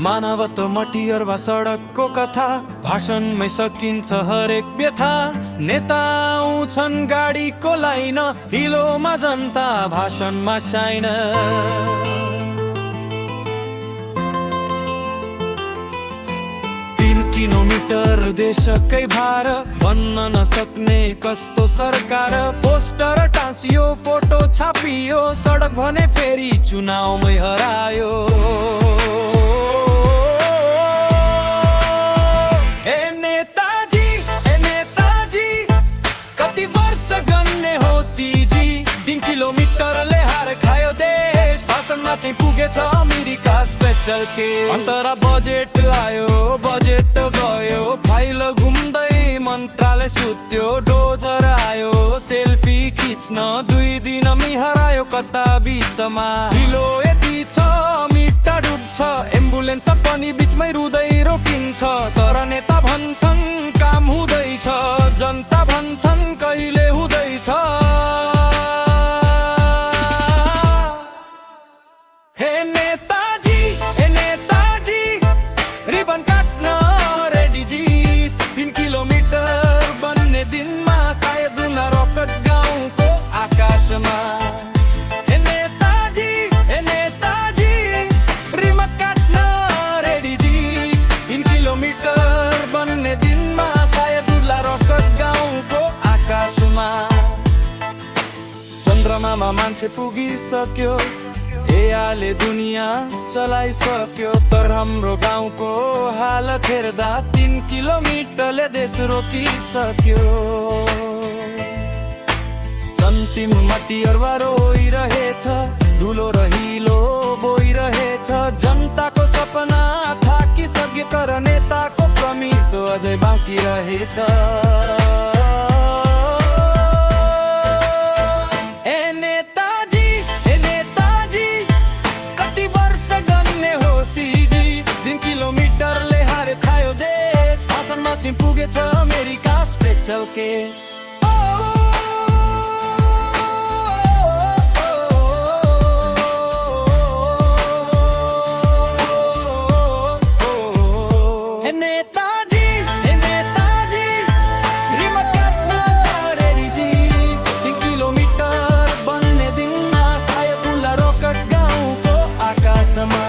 मानवता मटियरवा सडकको कथा, भाषणमै सकिन्छ हरेक व्यथा। नेता आउँछन् गाडीको लाइन, हिलोमा जनता भाषणमा साइन। 3 किलोमिटर देशकै भार, भन्न नसक्ने कस्तो सरकार। पोस्टर टाँसियो, फोटो छापियो, सडक भने फेरि चुनावमै हरायो। किलोमिटरले हार खायो देश, भाषणमा चाहिँ पुगेछ अमेरिका स्पेशल केस। अन्तरा बजेट आयो, बजेट गयो, फाइल घुम्दै मन्त्रालय सुत्यो। डोजर आयो, सेल्फी खिच्न 2 दिनमै हरायो कता बिचमा। ढिलो यति छ मिटा डुब्छ, एम्बुलेन्स पनि बिचमै रुँदै रोकिन्छ। तर नेता भन्छन् काम हुँदैछ, जनता भन्छन् कहिले हुँदैछ। रिबन काट्न रेडी जी, 3 किलोमिटर बन्ने दिनमा सायद उना रकेट गाउँको आकाशमा। नेताजी रिबन काट्न रेडी जी, 3 किलोमिटर बन्ने दिनमा सायद उला रकेट गाउँको आकाशमा। चन्द्रमामा मान्छे पुगिसक्यो, एआईले दुनिया चलाइसक्यो। तर हाम्रो गाउँको हालत हेर्दा 3 किलोमिटरले देश रोकिसक्यो। अन्तिम मटियरवा रोइरहेछ, धुलो र हिलो बोइरहेछ। जनताको सपना थाकिसक्यो, तर नेताको प्रमिस अझै बाँकी रहेछ। पुगेछ अमेरिका स्पेशल केस। नेताजी रिमोट काट्न रेडी जी, 3 किलोमिटर बन्ने दिनमा सायद उला रकेट गाउँको आकाशमा।